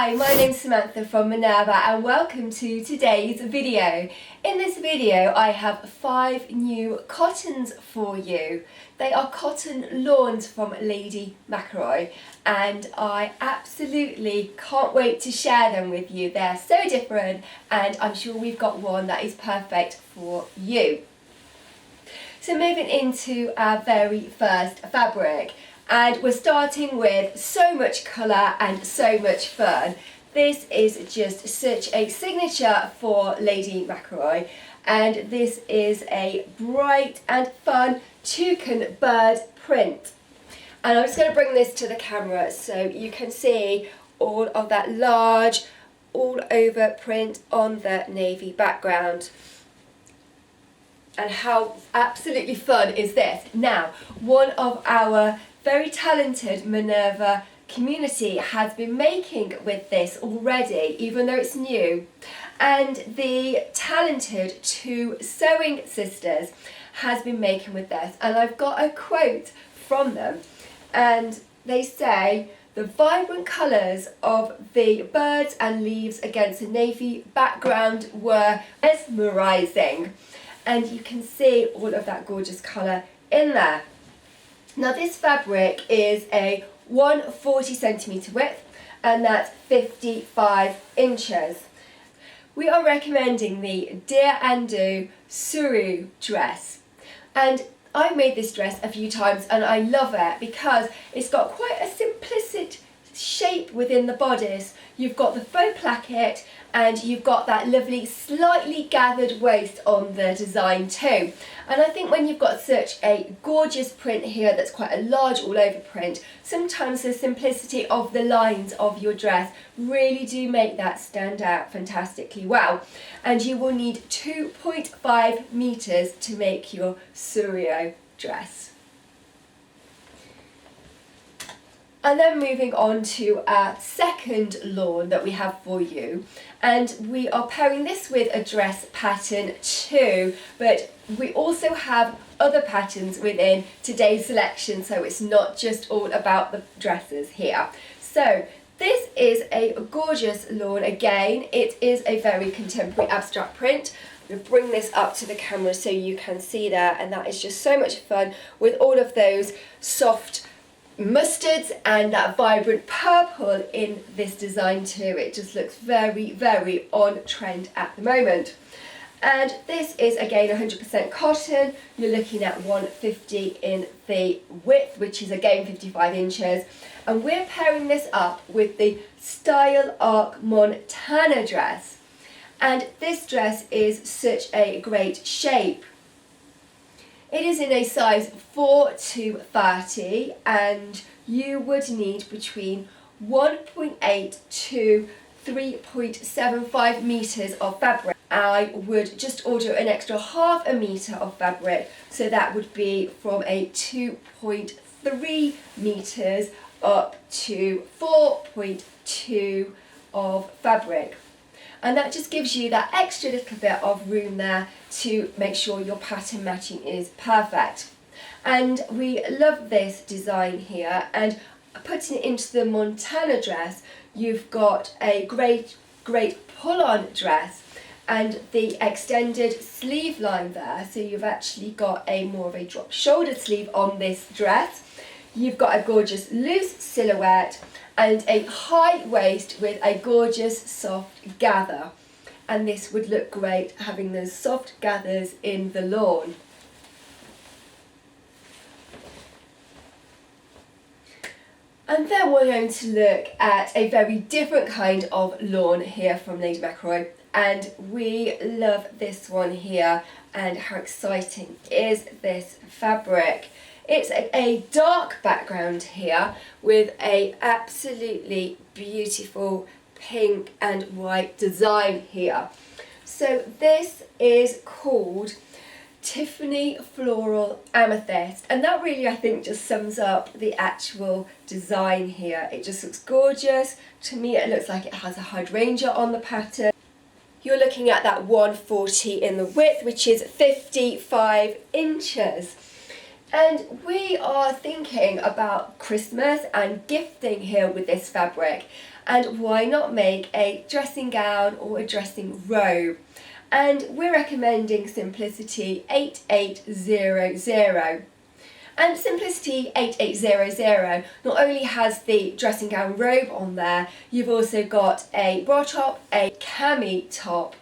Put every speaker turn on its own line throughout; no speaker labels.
Hi, my name's Samantha from Minerva and welcome to today's video. In this video I have 5 new cottons for you. They are cotton lawns from Lady Macaws and I absolutely can't wait to share them with you. They're so different and I'm sure we've got one that is perfect for you. So moving into our very first fabric. And we're starting with so much colour and so much fun. This is just such a signature for Lady Macaws, and this is a bright and fun Toucan Bird print. And I'm just going to bring this to the camera so you can see all of that large all over print on the navy background. And how absolutely fun is this? Now, one of our very talented Minerva community has been making with this already, even though it's new. And the talented 2 sewing sisters has been making with this. And I've got a quote from them. And they say, "The vibrant colours of the birds and leaves against the navy background were mesmerising." And you can see all of that gorgeous colour in there. Now this fabric is a 140 centimetre width and that's 55 inches. We are recommending the Dear Andu Suru dress, and I've made this dress a few times and I love it because it's got quite a simplistic shape within the bodice. You've got the faux placket and you've got that lovely slightly gathered waist on the design too. And I think when you've got such a gorgeous print here that's quite a large all over print, sometimes the simplicity of the lines of your dress really do make that stand out fantastically well. And you will need 2.5 metres to make your Suryo dress. And then moving on to our second lawn that we have for you, and we are pairing this with a dress pattern too, but we also have other patterns within today's selection, so it's not just all about the dresses here. So this is a gorgeous lawn again. It is a very contemporary abstract print. I'm going to bring this up to the camera so you can see that, and that is just so much fun with all of those soft mustards and that vibrant purple in this design too. It just looks very, very on trend at the moment. And this is again 100% cotton. You're looking at 150 in the width, which is again 55 inches. And we're pairing this up with the Style Arc Montana dress. And this dress is such a great shape. It is in a size 4 to 30 and you would need between 1.8 to 3.75 metres of fabric. I would just order an extra half a metre of fabric, so that would be from a 2.3 metres up to 4.2 of fabric. And that just gives you that extra little bit of room there to make sure your pattern matching is perfect. And we love this design here, and putting it into the Montana dress, you've got a great pull-on dress and the extended sleeve line there, so you've actually got a more of a drop shoulder sleeve on this dress. You've got a gorgeous loose silhouette and a high waist with a gorgeous soft gather, and this would look great having those soft gathers in the lawn. And then we're going to look at a very different kind of lawn here from Lady Macaws, and we love this one here. And how exciting is this fabric? It's a dark background here with a absolutely beautiful pink and white design here. So this is called Tiffany Floral Amethyst, and that really I think just sums up the actual design here. It just looks gorgeous. To me it looks like it has a hydrangea on the pattern. You're looking at that 140 in the width, which is 55 inches. And we are thinking about Christmas and gifting here with this fabric, and why not make a dressing gown or a dressing robe? And we're recommending Simplicity 8800. And Simplicity 8800 not only has the dressing gown robe on there, you've also got a bra top, a cami top,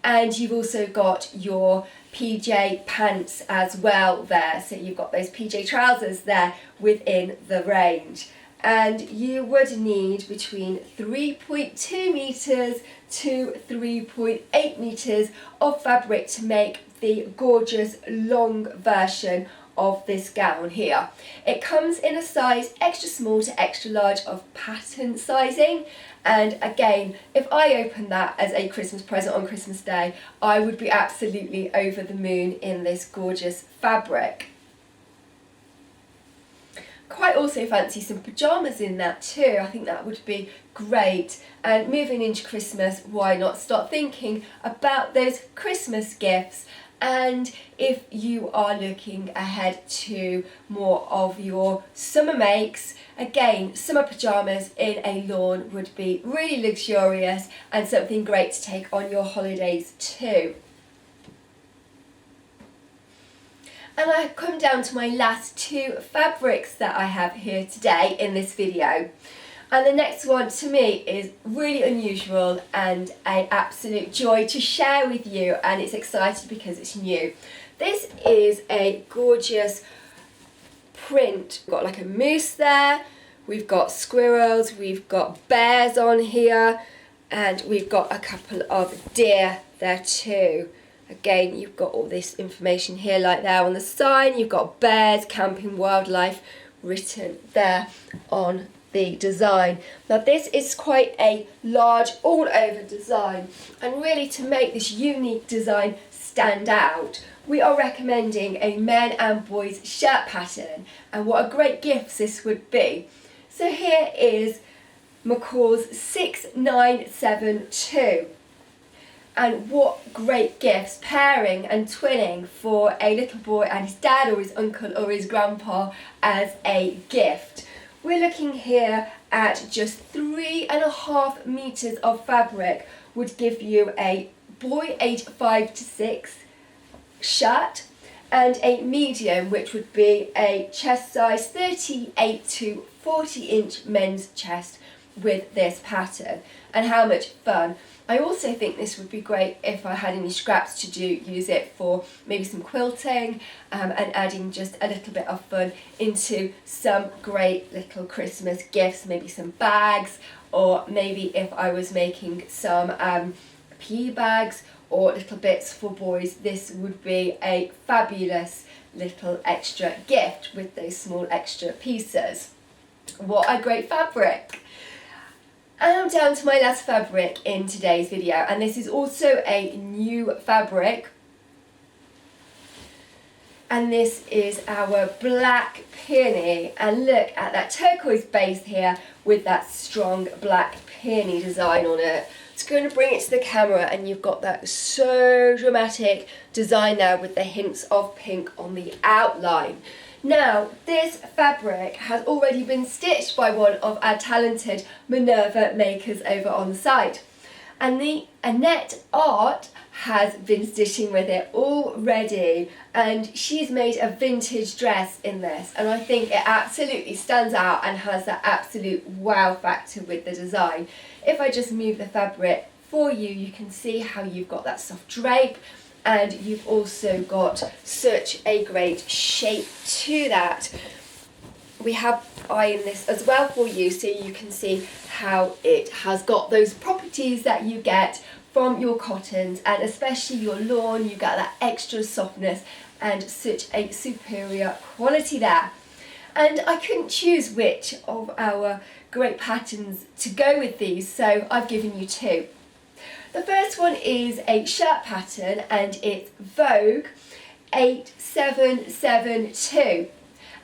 and you've also got your PJ pants as well there. So you've got those PJ trousers there within the range. And you would need between 3.2 metres to 3.8 metres of fabric to make the gorgeous long version of this gown here. It comes in a size extra small to extra large of pattern sizing, and again, if I opened that as a Christmas present on Christmas Day, I would be absolutely over the moon in this gorgeous fabric. Quite also fancy some pyjamas in that too. I think that would be great. And moving into Christmas, why not start thinking about those Christmas gifts? And if you are looking ahead to more of your summer makes, again, summer pyjamas in a lawn would be really luxurious and something great to take on your holidays too. And I've come down to my last two fabrics that I have here today in this video. And the next one to me is really unusual and an absolute joy to share with you, and it's exciting because it's new. This is a gorgeous print. We've got like a moose there, we've got squirrels, we've got bears on here, and we've got a couple of deer there too. Again, you've got all this information here like there on the sign. You've got bears, camping, wildlife written there on the design. Now this is quite a large all over design, and really to make this unique design stand out, we are recommending a men and boys shirt pattern, and what a great gift this would be. So here is Macaws 6972. And what great gifts, pairing and twinning for a little boy and his dad or his uncle or his grandpa as a gift. We're looking here at just 3.5 metres of fabric would give you a boy age 5 to 6 shirt, and a medium, which would be a chest size 38 to 40 inch men's chest with this pattern. And how much fun. I also think this would be great if I had any scraps to use it for maybe some quilting, and adding just a little bit of fun into some great little Christmas gifts, maybe some bags, or maybe if I was making some PE bags or little bits for boys, this would be a fabulous little extra gift with those small extra pieces. What a great fabric! And I'm down to my last fabric in today's video, and this is also a new fabric, and this is our black peony. And look at that turquoise base here with that strong black peony design on it. Just going to bring it to the camera, and you've got that so dramatic design there with the hints of pink on the outline. Now, this fabric has already been stitched by one of our talented Minerva makers over on the site. And the Annette Art has been stitching with it already, and she's made a vintage dress in this, and I think it absolutely stands out and has that absolute wow factor with the design. If I just move the fabric for you, you can see how you've got that soft drape, and you've also got such a great shape to that. We have ironed this as well for you, so you can see how it has got those properties that you get from your cottons, and especially your lawn. You get that extra softness and such a superior quality there. And I couldn't choose which of our great patterns to go with these, so I've given you two. The first one is a shirt pattern, and it's Vogue 8772.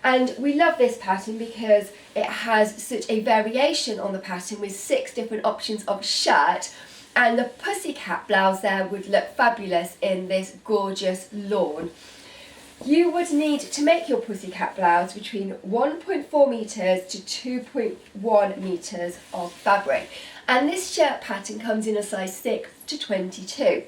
And we love this pattern because it has such a variation on the pattern with 6 different options of shirt, and the pussycat blouse there would look fabulous in this gorgeous lawn. You would need to make your pussycat blouse between 1.4 metres to 2.1 metres of fabric, and this shirt pattern comes in a size 6 to 22.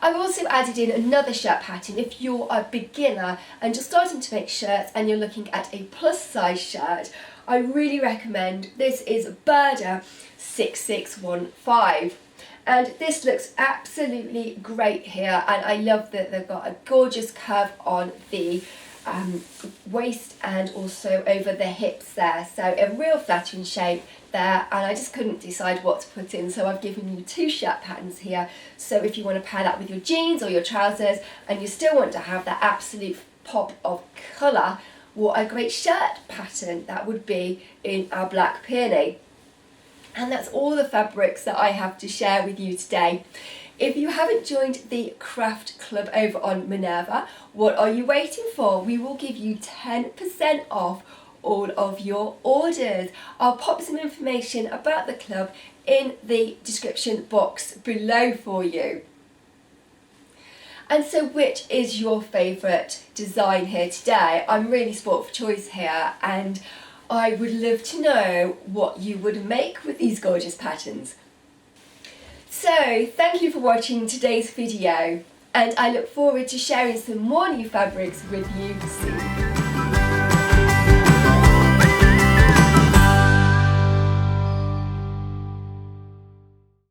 I've also added in another shirt pattern if you're a beginner and you're starting to make shirts and you're looking at a plus size shirt. I really recommend this. Is Birder 6615. And this looks absolutely great here, and I love that they've got a gorgeous curve on the waist and also over the hips there, so a real flattering shape there, and I just couldn't decide what to put in, so I've given you two shirt patterns here. So if you want to pair that with your jeans or your trousers and you still want to have that absolute pop of colour, what a great shirt pattern that would be in our black peony. And that's all the fabrics that I have to share with you today. If you haven't joined the craft club over on Minerva, what are you waiting for? We will give you 10% off all of your orders. I'll pop some information about the club in the description box below for you. And so which is your favourite design here today? I'm really sport for choice here, and I would love to know what you would make with these gorgeous patterns. So thank you for watching today's video, and I look forward to sharing some more new fabrics with you soon.